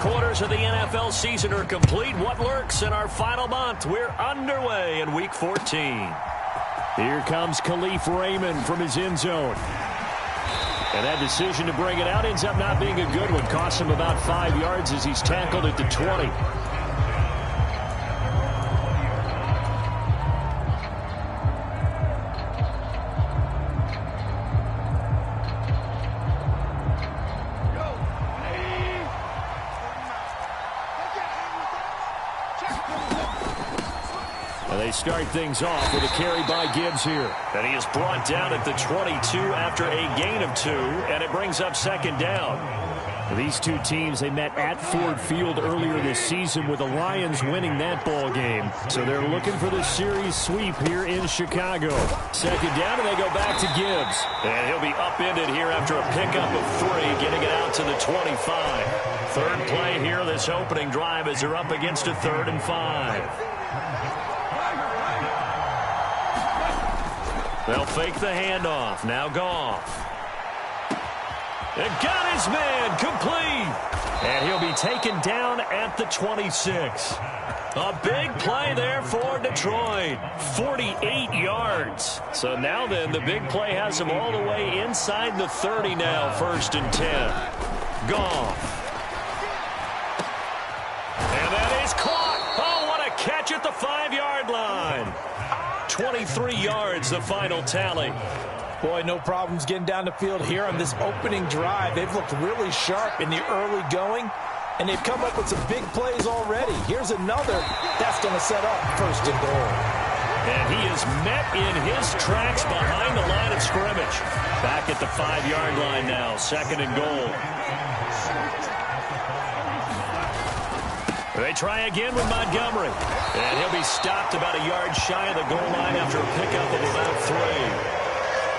quarters of the NFL season are complete. What lurks in our final month? We're underway in Week 14. Here comes Khalif Raymond from his end zone. And that decision to bring it out ends up not being a good one. Costs him about 5 yards as he's tackled at the 20. They start things off with a carry by Gibbs here. And he is brought down at the 22 after a gain of 2, and it brings up second down. These two teams, they met at Ford Field earlier this season with the Lions winning that ball game. So they're looking for the series sweep here in Chicago. Second down, and they go back to Gibbs. And he'll be upended here after a pickup of 3, getting it out to the 25. Third play here, this opening drive, as they're up against a 3rd and 5. They'll fake the handoff. Now Goff. And got his man complete. And he'll be taken down at the 26. A big play there for Detroit. 48 yards. So now then, the big play has him all the way inside the 30 now. 1st and 10. Goff. And that is caught. Oh, what a catch at the 5-yard line. 23 yards, the final tally. Boy, no problems getting down the field here on this opening drive. They've looked really sharp in the early going, and they've come up with some big plays already. Here's another. That's going to set up 1st and goal. And he is met in his tracks behind the line of scrimmage. Back at the 5-yard line now, 2nd and goal. They try again with Montgomery. And he'll be stopped about a yard shy of the goal line after a pickup of about 3.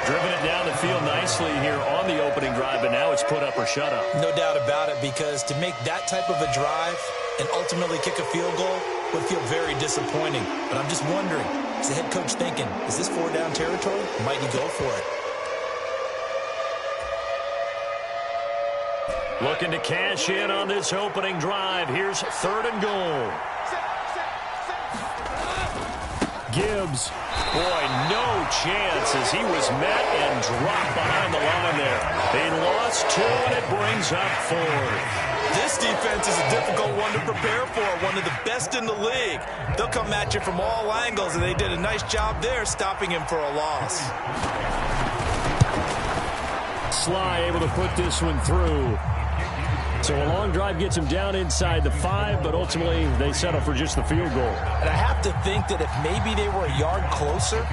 Driven it down the field nicely here on the opening drive, but now it's put up or shut up. No doubt about it, because to make that type of a drive and ultimately kick a field goal would feel very disappointing. But I'm just wondering, is the head coach thinking, is this 4-down territory? Might he go for it? Looking to cash in on this opening drive. Here's 3rd and goal. Gibbs. Boy, no chance as he was met and dropped behind the line there. They lost 2, and it brings up 4th. This defense is a difficult one to prepare for, one of the best in the league. They'll come at you from all angles, and they did a nice job there stopping him for a loss. Sly able to put this one through. So a long drive gets him down inside the 5, but ultimately they settle for just the field goal. And I have to think that if maybe they were a yard closer,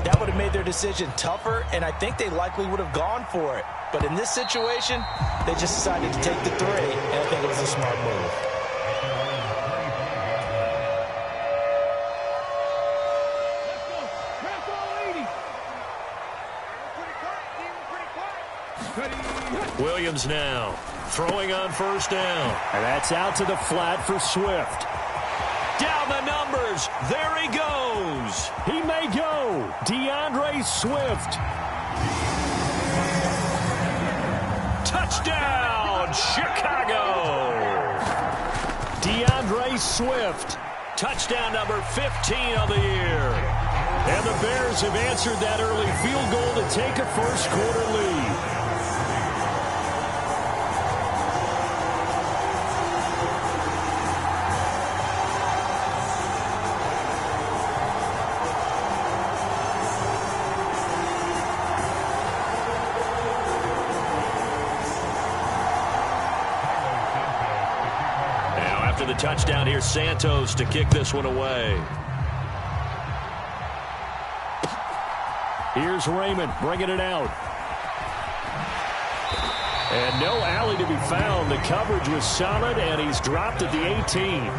that would have made their decision tougher, and I think they likely would have gone for it. But in this situation, they just decided to take the 3, and I think it was a smart move. Williams now throwing on 1st down. And that's out to the flat for Swift. Down the numbers. There he goes. He may go. DeAndre Swift. Touchdown, Chicago. DeAndre Swift. Touchdown number 15 of the year. And the Bears have answered that early field goal to take a 1st quarter lead. The touchdown here, Santos to kick this one away. Here's Raymond bringing it out. And no alley to be found. The coverage was solid, and he's dropped at the 18.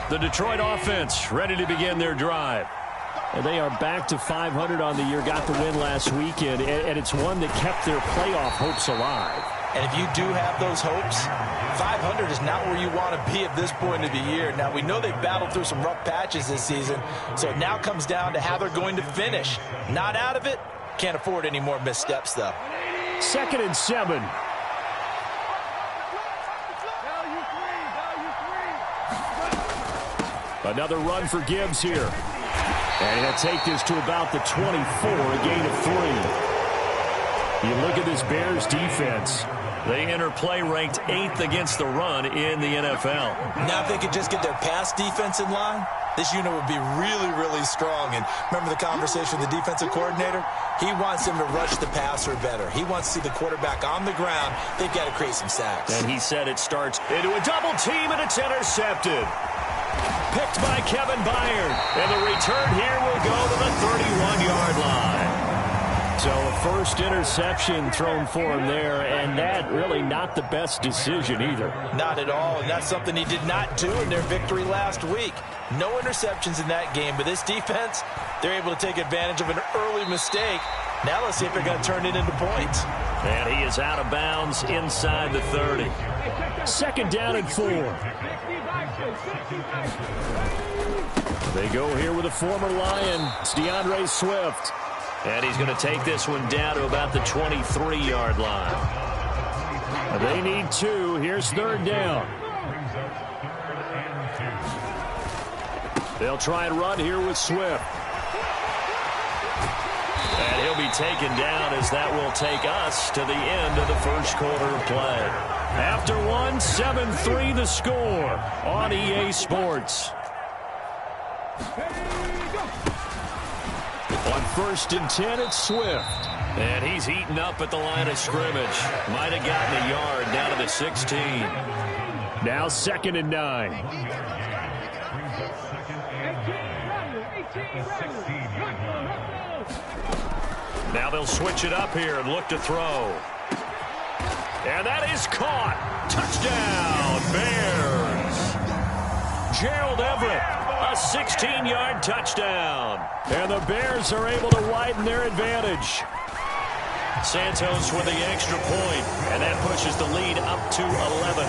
The Detroit offense ready to begin their drive. And they are back to 500 on the year, got the win last weekend, and it's one that kept their playoff hopes alive. And if you do have those hopes, 500 is not where you want to be at this point of the year. Now, we know they've battled through some rough patches this season, so it now comes down to how they're going to finish. Not out of it. Can't afford any more missteps, though. 2nd and 7. Another run for Gibbs here. And he'll take this to about the 24, a gain of 3. You look at this Bears defense. They enter play ranked 8th against the run in the NFL. Now, if they could just get their pass defense in line, this unit would be really, really strong. And remember the conversation with the defensive coordinator? He wants them to rush the passer better. He wants to see the quarterback on the ground. They've got to create some sacks. And he said it starts into a double team, and it's intercepted. Picked by Kevin Byard. And the return here will go to the 31-yard line. So a first interception thrown for him there, and that really not the best decision either. Not at all, and that's something he did not do in their victory last week. No interceptions in that game, but this defense, they're able to take advantage of an early mistake. Now let's see if they're going to turn it into points. And he is out of bounds inside the 30. 2nd down and 4. They go here with a former Lion. It's DeAndre Swift. And he's going to take this one down to about the 23-yard line. They need 2. Here's 3rd down. They'll try and run here with Swift. And he'll be taken down as that will take us to the end of the first quarter of play. After 1, 7-3 the score on EA Sports. On 1st and 10, it's Swift. And he's eaten up at the line of scrimmage. Might have gotten a yard down to the 16. Now 2nd and 9. Now they'll switch it up here and look to throw. And that is caught. Touchdown, Bears. Gerald Everett, a 16-yard touchdown. And the Bears are able to widen their advantage. Santos with the extra point, and that pushes the lead up to 11.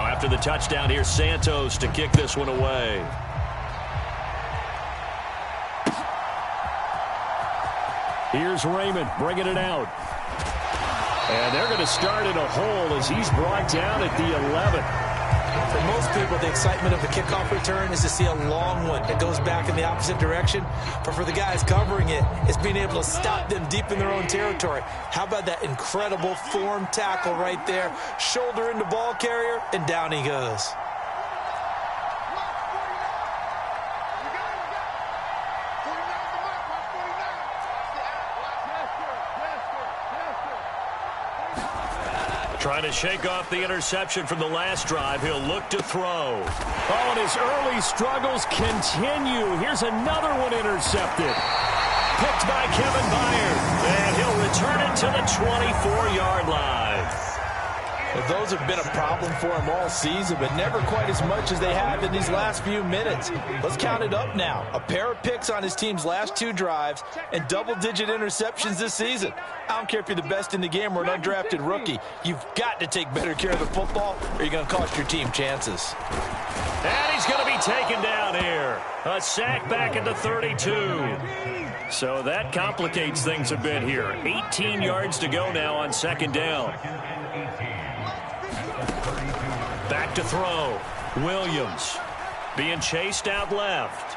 After the touchdown, here's Santos to kick this one away. Here's Raymond bringing it out. And they're going to start in a hole as he's brought down at the 11. For most people, the excitement of the kickoff return is to see a long one that goes back in the opposite direction. But for the guys covering it, it's being able to stop them deep in their own territory. How about that incredible form tackle right there? Shoulder into ball carrier, and down he goes. Trying to shake off the interception from the last drive. He'll look to throw. Oh, and his early struggles continue. Here's another one intercepted. Picked by Kevin Byard. And he'll return it to the 24-yard line. Well, those have been a problem for him all season, but never quite as much as they have in these last few minutes. Let's count it up now. A pair of picks on his team's last 2 drives and double-digit interceptions this season. I don't care if you're the best in the game or an undrafted rookie. You've got to take better care of the football or you're going to cost your team chances. And he's going to be taken down here. A sack back at the 32. So that complicates things a bit here. 18 yards to go now on 2nd down. Back to throw. Williams being chased out left.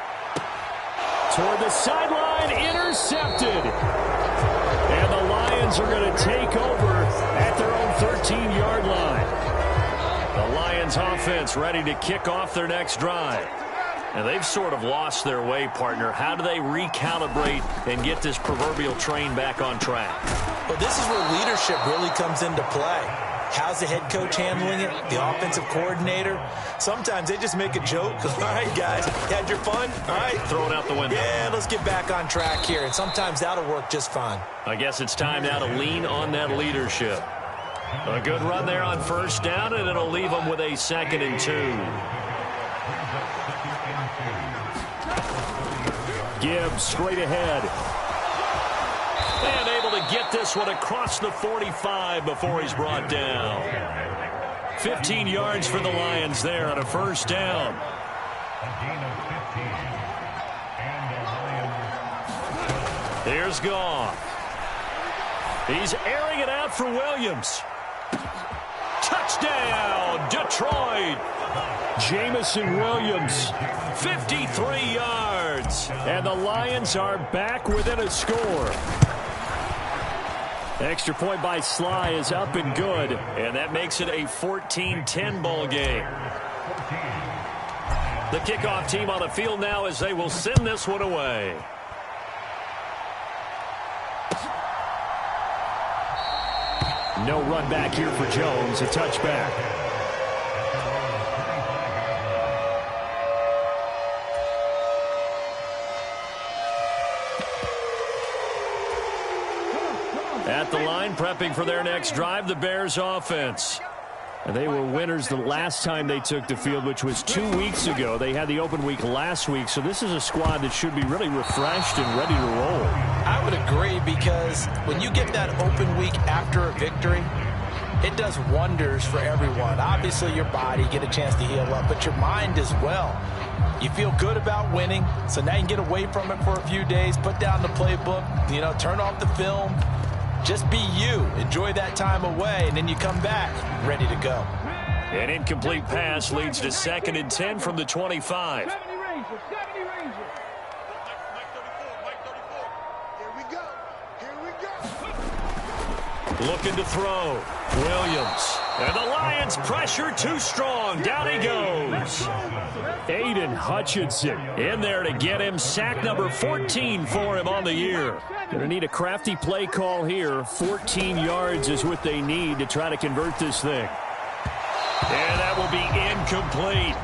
Toward the sideline, intercepted. And the Lions are going to take over at their own 13-yard line. The Lions offense ready to kick off their next drive. And they've sort of lost their way, partner. How do they recalibrate and get this proverbial train back on track? Well, this is where leadership really comes into play. How's the head coach handling it? The offensive coordinator? Sometimes they just make a joke. All right, guys, had your fun? All right. Throw it out the window. Yeah, let's get back on track here. And sometimes that'll work just fine. I guess it's time now to lean on that leadership. A good run there on first down, and it'll leave them with a 2nd and 2. Gibbs straight ahead. And able to get this one across the 45 before he's brought down. 15 yards for the Lions there on a first down. Here's Goff. He's airing it out for Williams. Touchdown, Detroit. Jamison Williams. 53 yards. And the Lions are back within a score. Extra point by Sly is up and good. And that makes it a 14-10 ball game. The kickoff team on the field now as they will send this one away. No run back here for Jones. A touchback. At the line, prepping for their next drive, the Bears offense. And they were winners the last time they took the field, which was 2 weeks ago. They had the open week last week, so this is a squad that should be really refreshed and ready to roll. I would agree, because when you get that open week after a victory, it does wonders for everyone. Obviously, your body, get a chance to heal up, but your mind as well. You feel good about winning, so now you can get away from it for a few days, put down the playbook, turn off the film. Just be you. Enjoy that time away, and then you come back ready to go. An incomplete pass leads to 2nd and 10 from the 25. Looking to throw. Williams. And the Lions pressure too strong. Down he goes. Aiden Hutchinson in there to get him. Sack number 14 for him on the year. Going to need a crafty play call here. 14 yards is what they need to try to convert this thing. And that will be incomplete.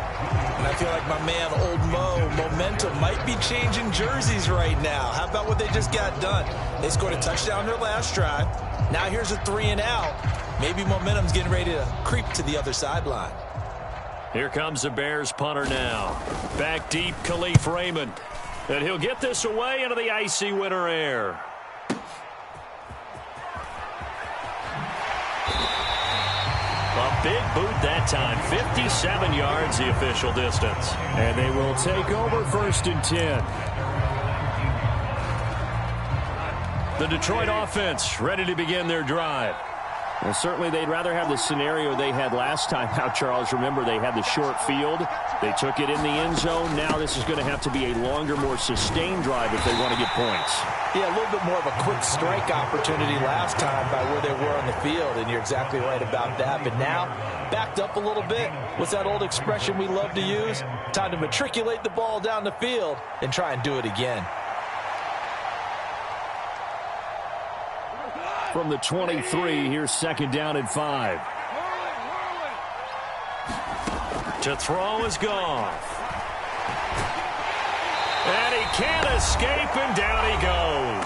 And I feel like my man, Old Mo, momentum might be changing jerseys right now. How about what they just got done? They scored a touchdown their last drive. Now here's a 3 and out. Maybe momentum's getting ready to creep to the other sideline. Here comes the Bears punter now. Back deep, Khalif Raymond. And he'll get this away into the icy winter air. A big boot that time. 57 yards the official distance. And they will take over 1st and 10. The Detroit offense ready to begin their drive. Well, certainly they'd rather have the scenario they had last time out, Charles. Remember, they had the short field. They took it in the end zone. Now this is going to have to be a longer, more sustained drive if they want to get points. Yeah, a little bit more of a quick strike opportunity last time by where they were on the field, and you're exactly right about that. But now, backed up a little bit. What's that old expression we love to use? Time to matriculate the ball down the field and try and do it again. From the 23, here's 2nd down and 5. To throw is Goff. And he can't escape, and down he goes.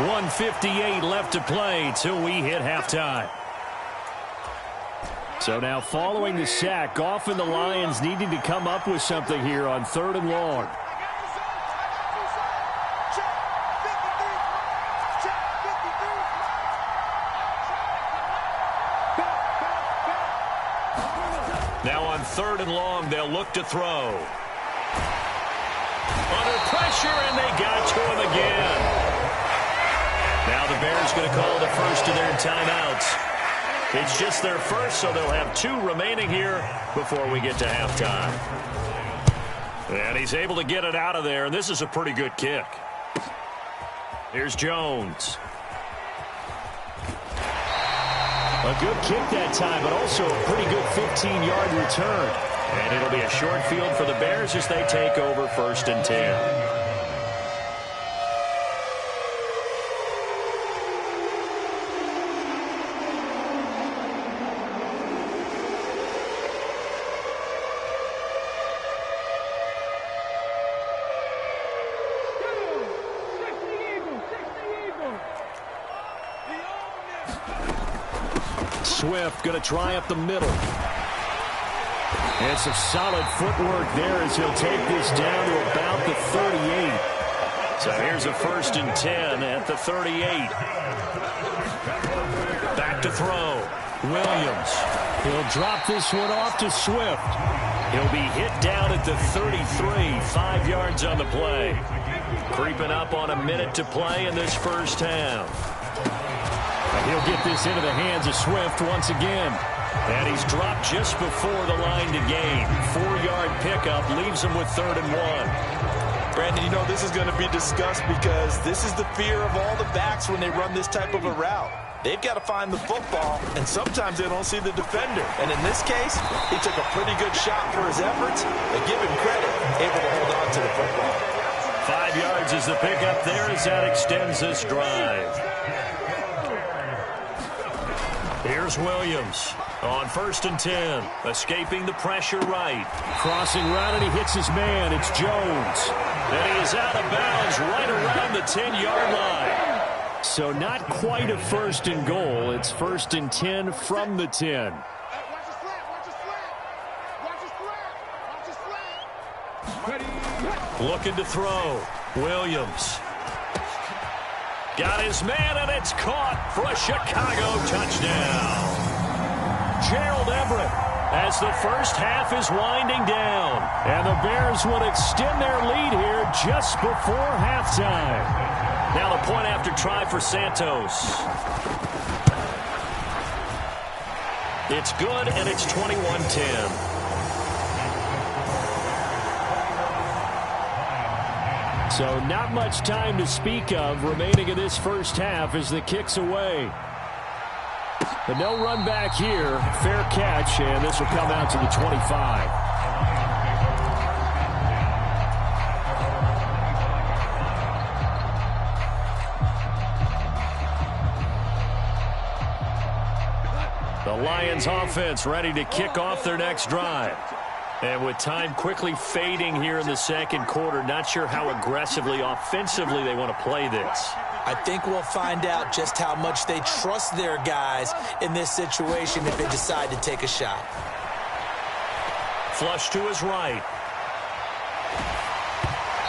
1:58 left to play till we hit halftime. So now following the sack, Goff and the Lions needing to come up with something here on 3rd and long. Now on 3rd and long, they'll look to throw. Under pressure, and they got to him again. Now the Bears going to call the first of their timeouts. It's just their first, so they'll have 2 remaining here before we get to halftime. And he's able to get it out of there, and this is a pretty good kick. Here's Jones. A good kick that time, but also a pretty good 15-yard return. And it'll be a short field for the Bears as they take over 1st and 10. Swift going to try up the middle. And some solid footwork there as he'll take this down to about the 38. So here's a 1st and 10 at the 38. Back to throw. Williams. He'll drop this one off to Swift. He'll be hit down at the 33, 5 yards on the play. Creeping up on a minute to play in this first half. He'll get this into the hands of Swift once again. And he's dropped just before the line to gain. 4-yard pickup leaves him with 3rd and 1. Brandon, you know this is going to be discussed because this is the fear of all the backs when they run this type of a route. They've got to find the football, and sometimes they don't see the defender. And in this case, he took a pretty good shot for his efforts. They give him credit, able to hold on to the football. 5 yards is the pickup there as that extends this drive. Here's Williams on 1st and 10, escaping the pressure right. Crossing route, and he hits his man. It's Jones. And he is out of bounds right around the 10-yard line. So not quite a 1st and goal. It's 1st and 10 from the 10. Looking to throw. Williams. Got his man, and it's caught for a Chicago touchdown. Gerald Everett as the first half is winding down. And the Bears would extend their lead here just before halftime. Now the point after try for Santos. It's good, and it's 21-10. So not much time to speak of remaining in this first half as the kick's away. But no run back here. Fair catch, and this will come out to the 25. The Lions offense ready to kick off their next drive. And with time quickly fading here in the second quarter, not sure how aggressively, offensively they want to play this. I think we'll find out just how much they trust their guys in this situation if they decide to take a shot. Flush to his right.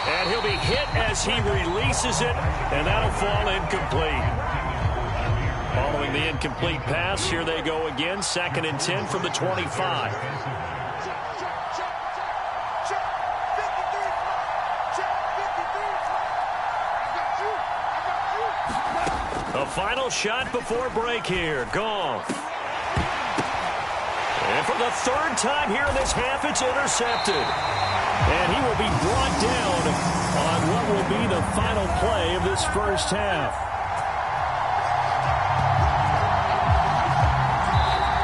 And he'll be hit as he releases it, and that'll fall incomplete. Following the incomplete pass, here they go again, 2nd and 10 from the 25. A final shot before break here. Goff. And for the 3rd time here in this half, it's intercepted. And he will be brought down on what will be the final play of this first half.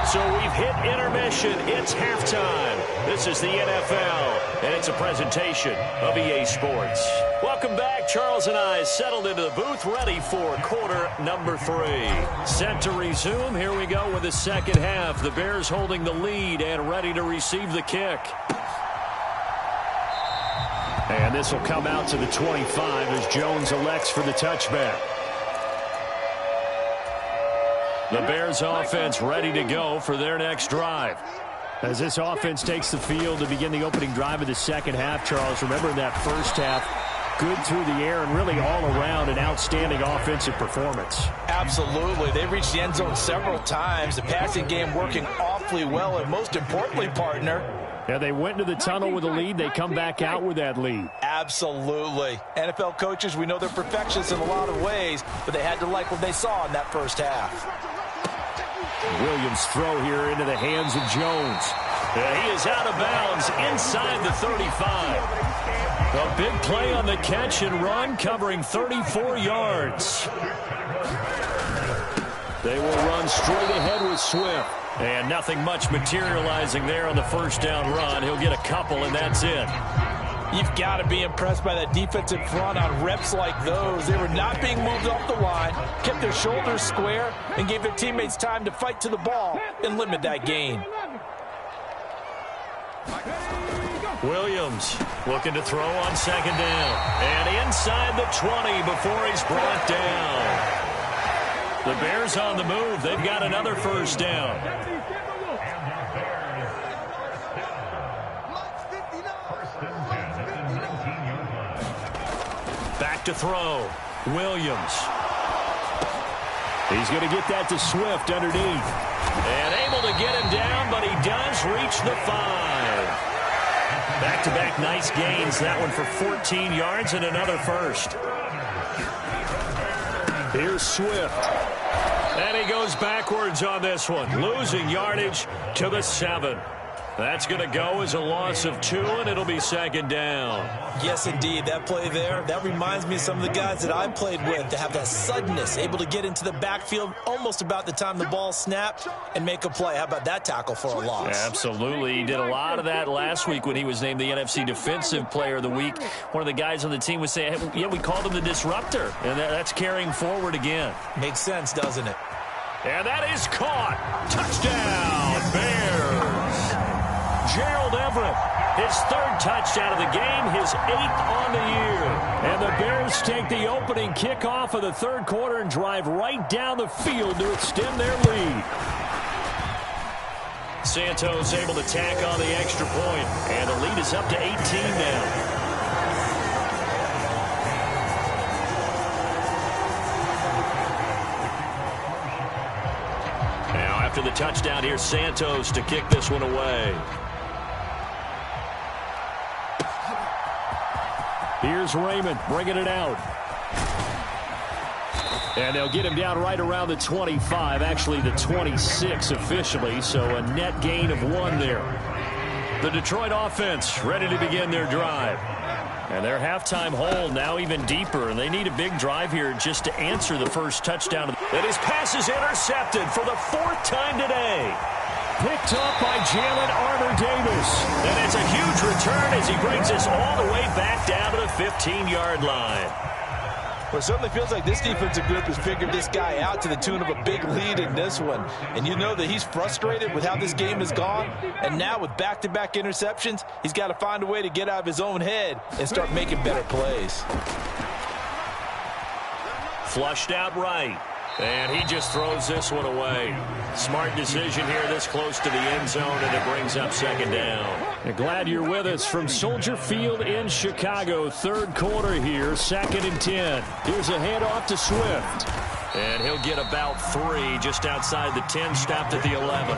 So we've hit intermission. It's halftime. This is the NFL, and it's a presentation of EA Sports. Welcome back. Charles and I settled into the booth, ready for quarter number 3. Set to resume. Here we go with the second half. The Bears holding the lead and ready to receive the kick. And this will come out to the 25 as Jones elects for the touchback. The Bears offense ready to go for their next drive. As this offense takes the field to begin the opening drive of the second half, Charles, remember in that first half, good through the air and really all around an outstanding offensive performance. Absolutely. They reached the end zone several times. The passing game working awfully well, and most importantly, partner, yeah, they went into the tunnel with a lead. They come back out with that lead. Absolutely. NFL coaches, we know they're perfectionists in a lot of ways, but they had to like what they saw in that first half. Williams throw here into the hands of Jones. He is out of bounds inside the 35. A big play on the catch and run, covering 34 yards. They will run straight ahead with Swift. And nothing much materializing there on the first down run. He'll get a couple, and that's it. You've got to be impressed by that defensive front on reps like those. They were not being moved off the line, kept their shoulders square, and gave their teammates time to fight to the ball and limit that gain. Williams looking to throw on second down. And inside the 20 before he's brought down. The Bears on the move. They've got another first down. Back to throw. Williams. He's going to get that to Swift underneath. And able to get him down, but he does reach the 5. Back-to-back nice gains. That one for 14 yards and another first. Here's Swift. And he goes backwards on this one, losing yardage to the 7. That's going to go as a loss of 2, and it'll be second down. Yes, indeed. That play there, that reminds me of some of the guys that I played with to have that suddenness, able to get into the backfield almost about the time the ball snapped and make a play. How about that tackle for a loss? Absolutely. He did a lot of that last week when he was named the NFC Defensive Player of the Week. One of the guys on the team was saying, hey, yeah, we called him the disruptor, and that's carrying forward again. Makes sense, doesn't it? And that is caught. Touchdown, Bears. Gerald Everett, his 3rd touchdown of the game, his 8th on the year. And the Bears take the opening kickoff of the 3rd quarter and drive right down the field to extend their lead. Santos able to tack on the extra point, and the lead is up to 18 now. Now after the touchdown, here's Santos to kick this one away. Here's Raymond bringing it out. And they'll get him down right around the 25, actually the 26 officially, so a net gain of 1 there. The Detroit offense ready to begin their drive. And their halftime hole now even deeper, and they need a big drive here just to answer the first touchdown. And his pass is intercepted for the 4th time today. Picked up by Jalen Armour-Davis. And it's a huge return as he brings us all the way back down to the 15-yard line. Well, it certainly feels like this defensive group has figured this guy out to the tune of a big lead in this one. And you know that he's frustrated with how this game has gone. And now with back-to-back interceptions, he's got to find a way to get out of his own head and start making better plays. Flushed out right. And he just throws this one away. Smart decision here this close to the end zone, and it brings up second down. Glad you're with us from Soldier Field in Chicago. 3rd quarter here, 2nd and 10. Here's a handoff to Swift. And he'll get about 3 just outside the 10, stopped at the 11.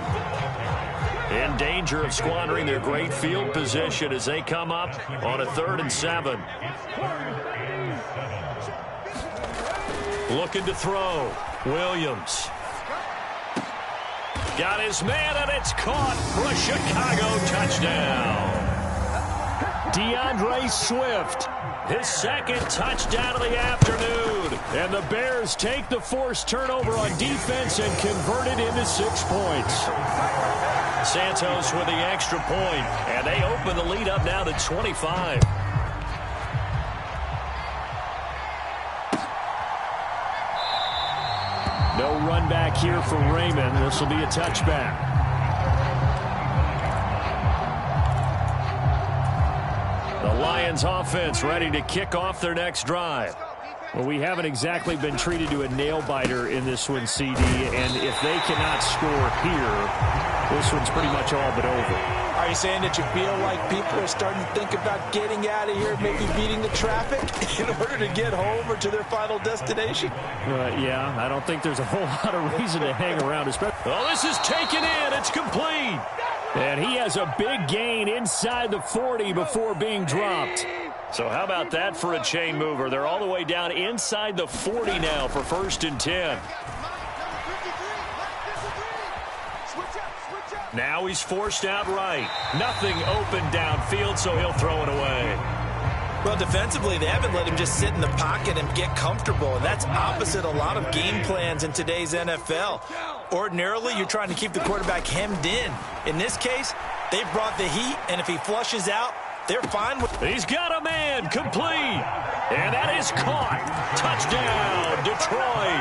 In danger of squandering their great field position as they come up on a 3rd and 7. Looking to throw. Williams. Got his man, and it's caught for a Chicago touchdown. DeAndre Swift, his 2nd touchdown of the afternoon. And the Bears take the forced turnover on defense and convert it into 6 points. Santos with the extra point, and they open the lead up now to 25. No run back here for Raymond. This will be a touchback. The Lions offense ready to kick off their next drive. Well, we haven't exactly been treated to a nail-biter in this one, CD, and if they cannot score here, this one's pretty much all but over. Are you saying that you feel like people are starting to think about getting out of here, maybe beating the traffic in order to get home or to their final destination? Yeah, I don't think there's a whole lot of reason to hang around. Oh, this is taken in. It's complete. And he has a big gain inside the 40 before being dropped. So how about that for a chain mover? They're all the way down inside the 40 now for 1st and 10. Now he's forced out right. Nothing open downfield, so he'll throw it away. Well, defensively, they haven't let him just sit in the pocket and get comfortable, and that's opposite a lot of game plans in today's NFL. Ordinarily, you're trying to keep the quarterback hemmed in. In this case, they've brought the heat, and if he flushes out, they're fine with it. He's got a man complete, and that is caught. Touchdown, Detroit.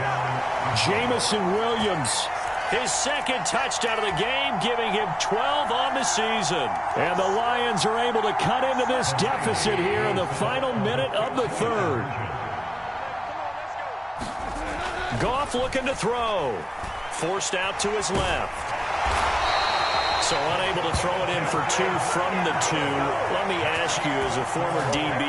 Jamison Williams. His second touchdown of the game, giving him 12 on the season. And the Lions are able to cut into this deficit here in the final minute of the third. Goff looking to throw. Forced out to his left. So unable to throw it in for two from the two. Let me ask you, as a former DB,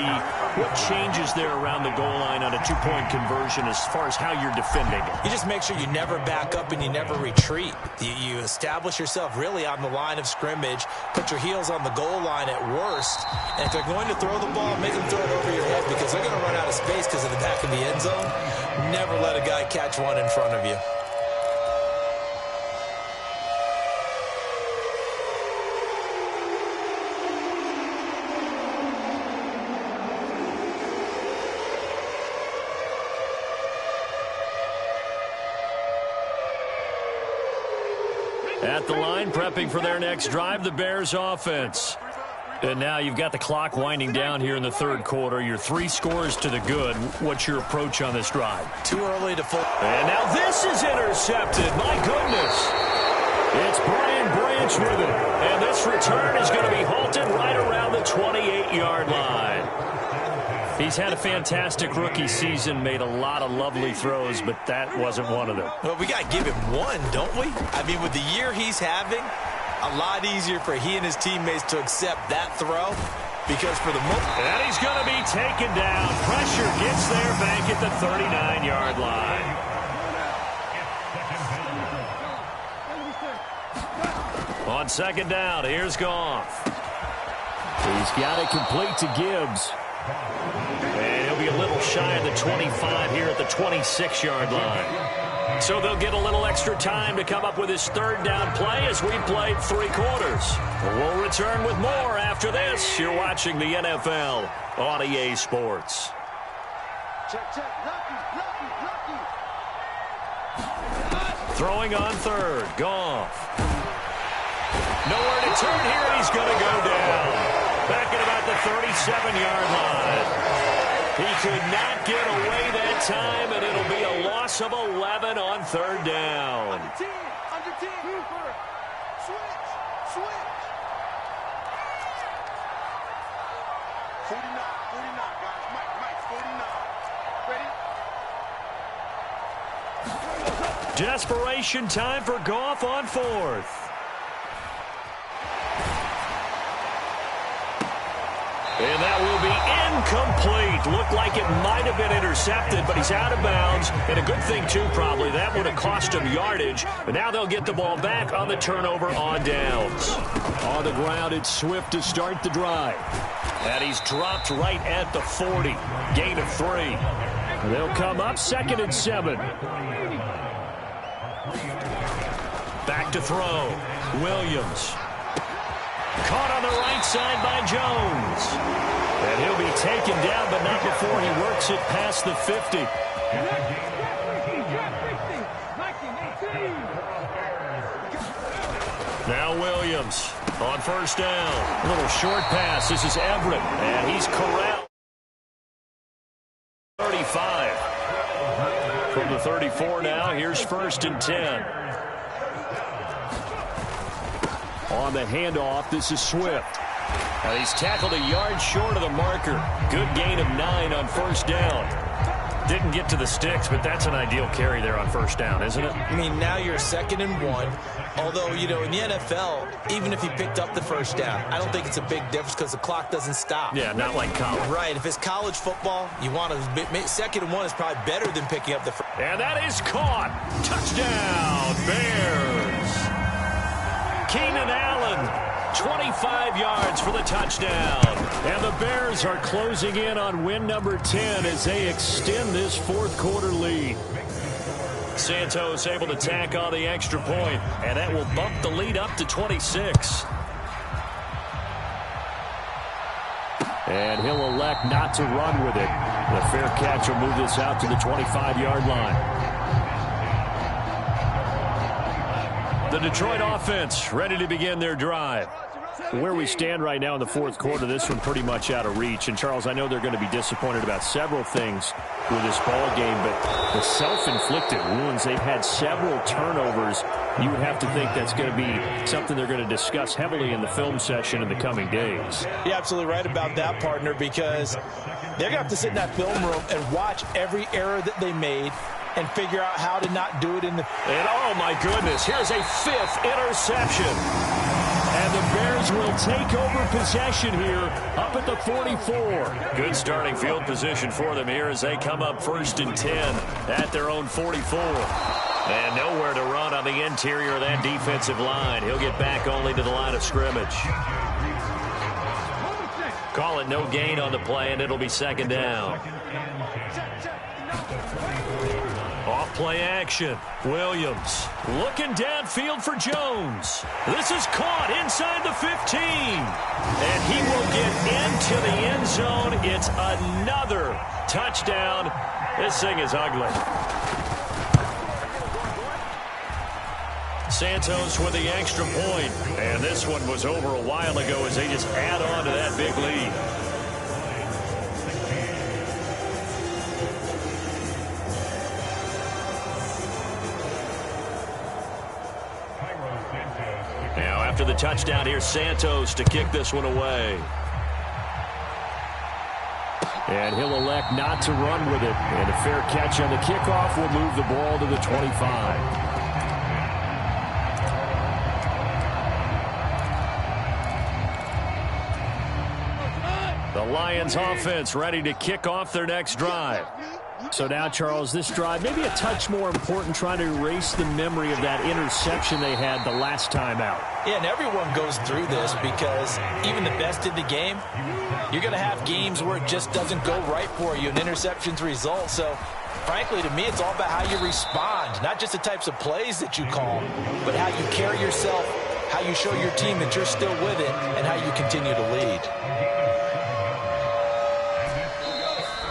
what changes there around the goal line on a two-point conversion as far as how you're defending it? You just make sure you never back up and you never retreat. You establish yourself really on the line of scrimmage, put your heels on the goal line at worst, and if they're going to throw the ball, make them throw it over your head because they're going to run out of space because of the back of the end zone. Never let a guy catch one in front of you. At the line, prepping for their next drive, the Bears offense. And now you've got the clock winding down here in the third quarter. Your 3 scores to the good. What's your approach on this drive? Too early to full. And now this is intercepted. My goodness. It's Brian Branch with it. And this return is going to be halted right around the 28-yard line. He's had a fantastic rookie season, made a lot of lovely throws, but that wasn't one of them. Well, we got to give him one, don't we? I mean, with the year he's having, a lot easier for he and his teammates to accept that throw because for the most... And he's going to be taken down. Pressure gets there back at the 39-yard line. On second down, here's Goff. He's got it complete to Gibbs. And he'll be a little shy of the 25 here at the 26-yard line. So they'll get a little extra time to come up with his third down play as we played 3 quarters. We'll return with more after this. You're watching the NFL on EA Sports. Throwing on third, Goff. Nowhere to turn here, he's going to go down. Back at about the 37-yard line. He could not get away that time, and it'll be a loss of 11 on third down. Under 10. Switch. 49, guys. Mike, 49. Ready? Desperation time for Goff on fourth. And that will be incomplete. Looked like it might have been intercepted, but he's out of bounds. And a good thing, too, probably. That would have cost him yardage. But now they'll get the ball back on the turnover on downs. On the ground, it's Swift to start the drive. And he's dropped right at the 40. Gain of 3. They'll come up 2nd and 7. Back to throw. Williams. Caught on the right side by Jones. And he'll be taken down, but not before he works it past the 50. Now Williams on first down. A little short pass. This is Everett, and he's corralled. 35. From the 34 now, here's 1st and 10. On the handoff, this is Swift. And he's tackled a yard short of the marker. Good gain of 9 on first down. Didn't get to the sticks, but that's an ideal carry there on first down, isn't it? I mean, now you're 2nd and 1. Although, you know, in the NFL, even if he picked up the first down, I don't think it's a big difference because the clock doesn't stop. Yeah, not like college. Right. If it's college football, you want to 2nd and 1 is probably better than picking up the first. And that is caught. Touchdown, Bears. Keenan Allen, 25 yards for the touchdown. And the Bears are closing in on win number 10 as they extend this 4th quarter lead. Santos able to tack on the extra point, and that will bump the lead up to 26. And he'll elect not to run with it. The fair catch will move this out to the 25-yard line. The Detroit offense ready to begin their drive. Where we stand right now in the fourth quarter, this one pretty much out of reach. And, Charles, I know they're going to be disappointed about several things with this ball game, but the self-inflicted wounds, they've had several turnovers. You would have to think that's going to be something they're going to discuss heavily in the film session in the coming days. You're absolutely right about that, partner, because they're going to have to sit in that film room and watch every error that they made and figure out how to not do it in the... And, oh, my goodness, here's a 5th interception. And the Bears will take over possession here up at the 44. Good starting field position for them here as they come up 1st and 10 at their own 44. And nowhere to run on the interior of that defensive line. He'll get back only to the line of scrimmage. Call it no gain on the play, and it'll be 2nd down. Off play action. Williams looking downfield for Jones. This is caught inside the 15. And he will get into the end zone. It's another touchdown. This thing is ugly. Santos with the extra point. And this one was over a while ago as they just add on to that big lead. Now after the touchdown, here's Santos to kick this one away. And he'll elect not to run with it. And a fair catch on the kickoff will move the ball to the 25. The Lions offense ready to kick off their next drive. So now, Charles, this drive maybe a touch more important, trying to erase the memory of that interception they had the last time out. Yeah, and everyone goes through this because even the best in the game, you're going to have games where it just doesn't go right for you and interceptions result. So, frankly, to me, it's all about how you respond, not just the types of plays that you call, but how you carry yourself, how you show your team that you're still with it, and how you continue to lead.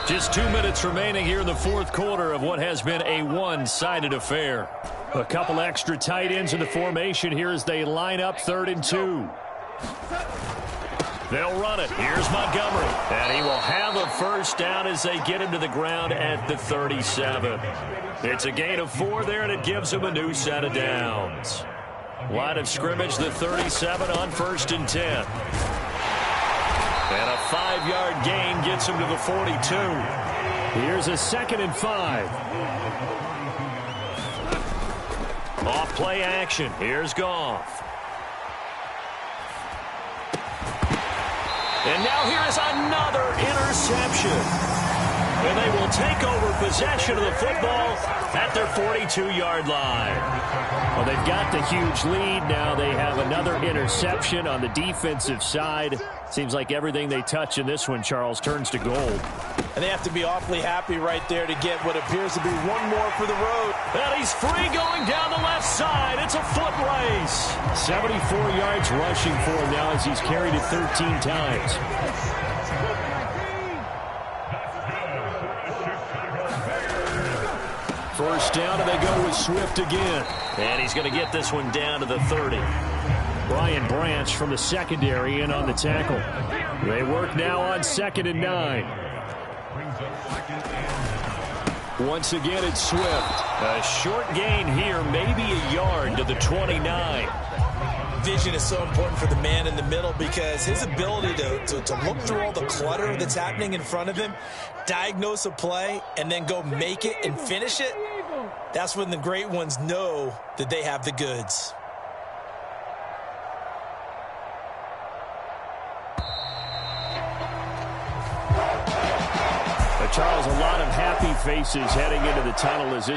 Just 2 minutes remaining here in the fourth quarter of what has been a one-sided affair. A couple extra tight ends in the formation here as they line up 3rd and 2. They'll run it. Here's Montgomery. And he will have a first down as they get him to the ground at the 37. It's a gain of 4 there, and it gives them a new set of downs. Line of scrimmage, the 37 on 1st and 10. And a 5-yard gain gets him to the 42. Here's a 2nd and 5. Off play action. Here's Goff. And now here is another interception. And they will take over possession of the football at their 42-yard line. Well, they've got the huge lead. Now they have another interception on the defensive side. Seems like everything they touch in this one, Charles, turns to gold. And they have to be awfully happy right there to get what appears to be one more for the road. And he's free going down the left side. It's a foot race. 74 yards rushing for him now as he's carried it 13 times. First down, and they go with Swift again. And he's going to get this one down to the 30. Brian Branch from the secondary in on the tackle. They work now on 2nd and 9. Once again, it's Swift. A short gain here, maybe a yard to the 29. Vision is so important for the man in the middle because his ability to look through all the clutter that's happening in front of him, diagnose a play, and then go make it and finish it, that's when the great ones know that they have the goods. Charles, a lot of happy faces heading into the tunnel as this